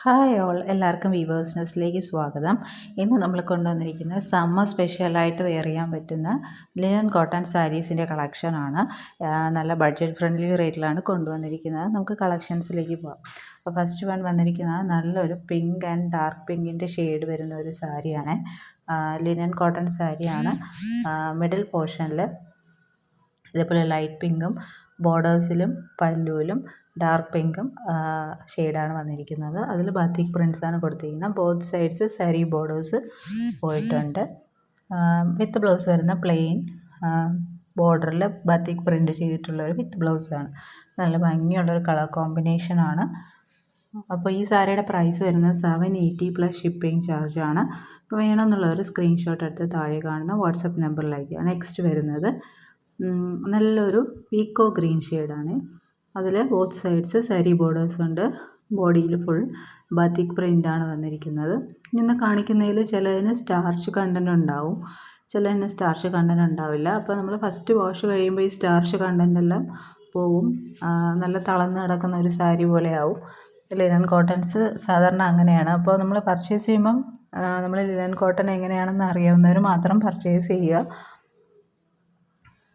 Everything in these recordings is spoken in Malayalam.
ഹായ് ഓൾ, എല്ലാവർക്കും വീവേഴ്സ് ന്യൂസിലേക്ക് സ്വാഗതം. ഇന്ന് നമ്മൾ കൊണ്ടുവന്നിരിക്കുന്നത് സമ്മർ സ്പെഷ്യലായിട്ട് വെയർ ചെയ്യാൻ പറ്റുന്ന ലിനൻ കോട്ടൺ സാരീസിൻ്റെ കളക്ഷനാണ്. നല്ല ബഡ്ജറ്റ് ഫ്രണ്ട്ലി റേറ്റിലാണ് കൊണ്ടുവന്നിരിക്കുന്നത്. നമുക്ക് കളക്ഷൻസിലേക്ക് പോകാം. അപ്പോൾ ഫസ്റ്റ് വൺ വന്നിരിക്കുന്നത് നല്ലൊരു പിങ്ക് ആൻഡ് ഡാർക്ക് പിങ്കിൻ്റെ ഷെയ്ഡ് വരുന്ന ഒരു സാരിയാണ്. ലിനൻ കോട്ടൺ സാരിയാണ്. മിഡിൽ പോർഷനിൽ ഇതേപോലെ ലൈറ്റ് പിങ്കും ബോർഡേഴ്സിലും പല്ലുവിലും ഡാർക്ക് പിങ്കും ഷെയ്ഡാണ് വന്നിരിക്കുന്നത്. അതിൽ ബാത്തിക് പ്രിൻസാണ് കൊടുത്തിരിക്കുന്നത്. ബോത്ത് സൈഡ്സ് സാരി ബോർഡേഴ്സ് പോയിട്ടുണ്ട്. വിത്ത് ബ്ലൗസ് വരുന്ന പ്ലെയിൻ ബോർഡറിൽ ബാത്തിക് പ്രിൻ്റ് ചെയ്തിട്ടുള്ളൊരു വിത്ത് ബ്ലൗസാണ്. നല്ല ഭംഗിയുള്ളൊരു കളർ കോമ്പിനേഷനാണ്. അപ്പോൾ ഈ സാരിയുടെ പ്രൈസ് വരുന്നത് 780 പ്ലസ് ഷിപ്പിംഗ് ചാർജാണ്. അപ്പോൾ വേണമെന്നുള്ളവർ സ്ക്രീൻഷോട്ട് എടുത്ത് താഴെ കാണുന്ന വാട്സപ്പ് നമ്പറിലേക്ക്. നെക്സ്റ്റ് വരുന്നത് നല്ലൊരു പീക്കോ ഗ്രീൻ ഷെയ്ഡാണ്. അതിൽ ബോത്ത് സൈഡ്സ് സാരി ബോർഡേഴ്സ് ഉണ്ട്. ബോഡിയിൽ ഫുൾ ബാത്തിക് പ്രിൻ്റാണ് വന്നിരിക്കുന്നത്. ഇന്ന് കാണിക്കുന്നതിൽ ചിലതിന് സ്റ്റാർച്ച് കണ്ടൻറ് ഉണ്ടാവും, ചിലതിന് സ്റ്റാർച്ച് കണ്ടൻറ് ഉണ്ടാവില്ല. അപ്പോൾ നമ്മൾ ഫസ്റ്റ് വാഷ് കഴിയുമ്പോൾ ഈ സ്റ്റാർച്ച് കണ്ടൻ്റ് എല്ലാം പോവും. നല്ല തളർന്ന് കിടക്കുന്ന ഒരു സാരി പോലെ ആവും. ലിനൻ കോട്ടൺസ് സാധാരണ അങ്ങനെയാണ്. അപ്പോൾ നമ്മൾ പർച്ചേസ് ചെയ്യുമ്പം നമ്മൾ ലിനൻ കോട്ടൺ എങ്ങനെയാണെന്ന് അറിയാവുന്നവർ മാത്രം പർച്ചേസ് ചെയ്യുക.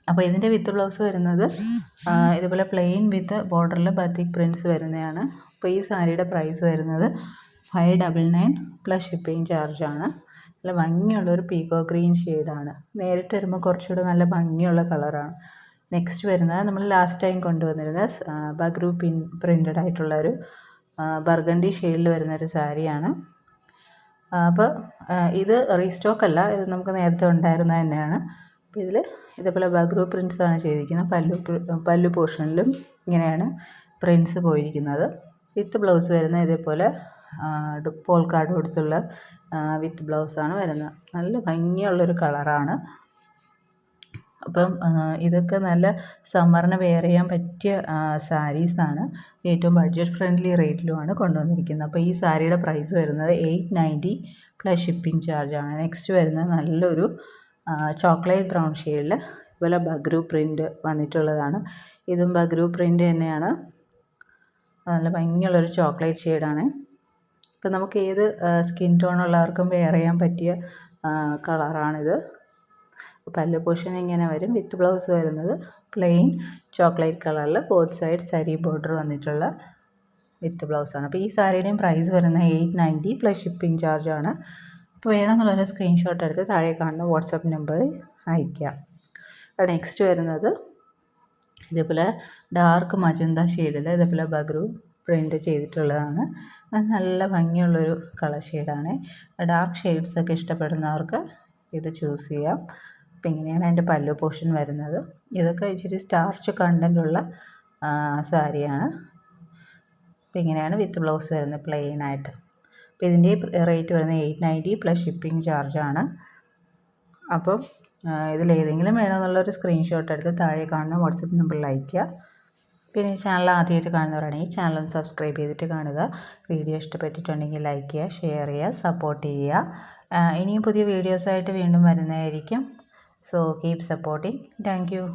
അപ്പോൾ ഇതിൻ്റെ വിത്ത് ബ്ലൗസ് വരുന്നത് ഇതുപോലെ പ്ലെയിൻ വിത്ത് ബോർഡറിൽ ബാത്തിക് പ്രിൻറ്റ്സ് വരുന്നതാണ്. അപ്പോൾ ഈ സാരിയുടെ പ്രൈസ് വരുന്നത് 599 പ്ലസ് ഷിപ്പിംഗ് ചാർജാണ്. നല്ല ഭംഗിയുള്ളൊരു പീക്കോ ഗ്രീൻ ഷെയ്ഡാണ്. നേരിട്ട് വരുമ്പോൾ കുറച്ചുകൂടെ നല്ല ഭംഗിയുള്ള കളറാണ്. നെക്സ്റ്റ് വരുന്നത് നമ്മൾ ലാസ്റ്റ് ടൈം കൊണ്ടുവന്നിരുന്നത് ബഗ്രു പ്രിൻ്റഡ് ആയിട്ടുള്ളൊരു ബർഗണ്ടി ഷെയ്ഡിൽ വരുന്നൊരു സാരിയാണ്. അപ്പോൾ ഇത് റീസ്റ്റോക്ക് അല്ല, ഇത് നമുക്ക് നേരത്തെ ഉണ്ടായിരുന്നത് തന്നെയാണ്. അപ്പോൾ ഇതിൽ ഇതേപോലെ ബഗ്രു പ്രിൻറ്റ്സാണ് ചെയ്തിരിക്കുന്നത്. പല്ലു പോർഷനിലും ഇങ്ങനെയാണ് പ്രിൻറ്റ്സ് പോയിരിക്കുന്നത്. വിത്ത് ബ്ലൗസ് വരുന്നത് ഇതേപോലെ പോൾക്കാ ഡോട്ട്സുള്ള വിത്ത് ബ്ലൗസാണ് വരുന്നത്. നല്ല ഭംഗിയുള്ളൊരു കളറാണ്. അപ്പം ഇതൊക്കെ നല്ല സമ്മറിന് വെയർ ചെയ്യാൻ പറ്റിയ സാരീസാണ്. ഏറ്റവും ബഡ്ജറ്റ് ഫ്രണ്ട്ലി റേറ്റിലുമാണ് കൊണ്ടുവന്നിരിക്കുന്നത്. അപ്പോൾ ഈ സാരിയുടെ പ്രൈസ് വരുന്നത് 890 പ്ലസ് ഷിപ്പിംഗ് ചാർജാണ്. നെക്സ്റ്റ് വരുന്നത് നല്ലൊരു ചോക്ലേറ്റ് ബ്രൗൺ ഷെയ്ഡിൽ ഇതുപോലെ ബഗ്രു പ്രിൻ്റ് വന്നിട്ടുള്ളതാണ്. ഇതും ബഗ്രു പ്രിൻ്റ് തന്നെയാണ്. നല്ല ഭംഗിയുള്ളൊരു ചോക്ലേറ്റ് ഷെയ്ഡാണ്. ഇപ്പം നമുക്ക് ഏത് സ്കിൻ ടോൺ ഉള്ളവർക്കും വെയർ ചെയ്യാൻ പറ്റിയ കളറാണിത്. പല്ലു പോർഷൻ ഇങ്ങനെ വരും. വിത്ത് ബ്ലൗസ് വരുന്നത് പ്ലെയിൻ ചോക്ലേറ്റ് കളറിൽ ബോത്ത് സൈഡ് സാരി ബോർഡർ വന്നിട്ടുള്ള വിത്ത് ബ്ലൗസാണ്. അപ്പോൾ ഈ സാരിയുടെയും പ്രൈസ് വരുന്നത് 890 പ്ലസ് ഷിപ്പിംഗ് ചാർജാണ്. അപ്പോൾ വേണമെന്നുള്ളൊരു സ്ക്രീൻഷോട്ട് എടുത്ത് താഴെ കാണുന്ന വാട്സപ്പ് നമ്പറിൽ അയയ്ക്കുക. നെക്സ്റ്റ് വരുന്നത് ഇതേപോലെ ഡാർക്ക് മജന്ത ഷെയ്ഡിൽ ഇതേപോലെ ബഗ്രു പ്രിൻ്റ് ചെയ്തിട്ടുള്ളതാണ്. നല്ല ഭംഗിയുള്ളൊരു കളർ ഷെയ്ഡാണ്. ഡാർക്ക് ഷെയ്ഡ്സൊക്കെ ഇഷ്ടപ്പെടുന്നവർക്ക് ഇത് ചൂസ് ചെയ്യാം. അപ്പോൾ ഇങ്ങനെയാണ് അതിൻ്റെ പല്ലു പോർഷൻ വരുന്നത്. ഇതൊക്കെ ഇച്ചിരി സ്റ്റാർച്ച് കണ്ടൻ്റുള്ള സാരിയാണ്. അപ്പോൾ ഇങ്ങനെയാണ് വിത്ത് ബ്ലൗസ് വരുന്നത് പ്ലെയിനായിട്ട്. അപ്പോൾ ഇതിൻ്റെ റേറ്റ് വരുന്നത് 890 പ്ലസ് ഷിപ്പിംഗ് ചാർജാണ്. അപ്പം ഇതിലേതെങ്കിലും വേണമെന്നുള്ളൊരു സ്ക്രീൻഷോട്ട് എടുത്ത് താഴെ കാണുന്ന വാട്സപ്പ് നമ്പറിൽ അയയ്ക്കുക. പിന്നെ ഈ ചാനൽ ആദ്യമായിട്ട് കാണുന്നവരാണെങ്കിൽ ചാനൽ ഒന്ന് സബ്സ്ക്രൈബ് ചെയ്തിട്ട് കാണുക. വീഡിയോ ഇഷ്ടപ്പെട്ടിട്ടുണ്ടെങ്കിൽ ലൈക്ക് ചെയ്യുക, ഷെയർ ചെയ്യുക, സപ്പോർട്ട് ചെയ്യുക. ഇനിയും പുതിയ വീഡിയോസായിട്ട് വീണ്ടും വരുന്നതായിരിക്കും. So keep supporting. Thank you.